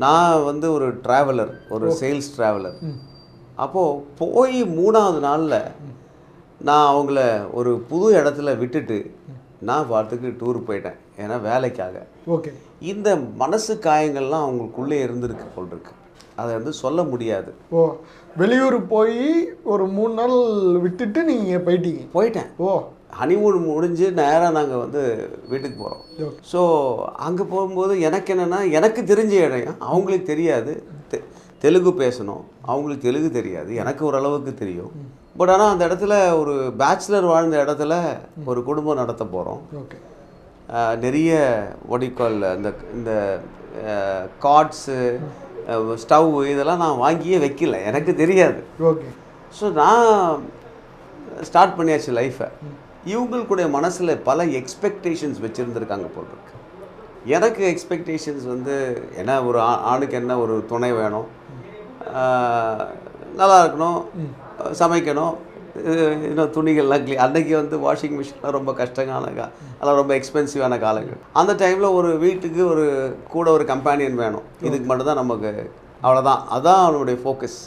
நான் வந்து ஒரு ட்ராவலர், ஒரு சேல்ஸ் ட்ராவலர். அப்போது போய் 3வது நாளில் நான் அவங்கள ஒரு புது இடத்துல விட்டுட்டு நான் பாட்டுக்கு டூர் போயிட்டேன். ஏன்னா வேலைக்காக. ஓகே. இந்த மனசு காயங்கள்லாம் அவங்களுக்குள்ளே இருந்திருக்கு போல் இருக்கு. அதை வந்து சொல்ல முடியாது. ஓ, வெளியூர் போய் ஒரு 3 நாள் விட்டுட்டு நீங்கள் போயிட்டேன். ஓ, ஹனிமூன் முடிஞ்சு நேராக நாங்கள் வந்து வீட்டுக்கு போகிறோம். ஸோ அங்கே போகும்போது எனக்கு என்னென்னா, எனக்கு தெரிஞ்ச இடம் அவங்களுக்கு தெரியாது. தெலுங்கு பேசணும், அவங்களுக்கு தெலுங்கு தெரியாது, எனக்கு ஓரளவுக்கு தெரியும். பட் ஆனால் அந்த இடத்துல ஒரு பேச்சுலர் வாழ்ந்த இடத்துல ஒரு குடும்பம் நடத்த போகிறோம். நிறைய ஒடிக்கால் அந்த இந்த காட்ஸு, ஸ்டவ் இதெல்லாம் நான் வாங்கியே வைக்கல, எனக்கு தெரியாது. ஓகே. ஸோ நான் ஸ்டார்ட் பண்ணியாச்சு லைஃப்பை. இவங்களுடைய மனசில் பல எக்ஸ்பெக்டேஷன்ஸ் வச்சுருந்துருக்காங்க போல் இருக்கு. எனக்கு எக்ஸ்பெக்டேஷன்ஸ் வந்து என்ன, ஒரு ஆணுக்கு என்ன, ஒரு துணை வேணும், நல்லா இருக்கணும், சமைக்கணும், இன்னும் துணிகள்லாம் அன்றைக்கி வந்து வாஷிங் மிஷின்லாம் ரொம்ப கஷ்டமான அதெல்லாம் ரொம்ப எக்ஸ்பென்சிவான காலங்கள். அந்த டைமில் ஒரு வீட்டுக்கு ஒரு கூட ஒரு கம்பேனியன் வேணும். இதுக்கு மட்டும்தான் நமக்கு, அவ்வளோதான், அதுதான் அவனுடைய ஃபோக்கஸ்.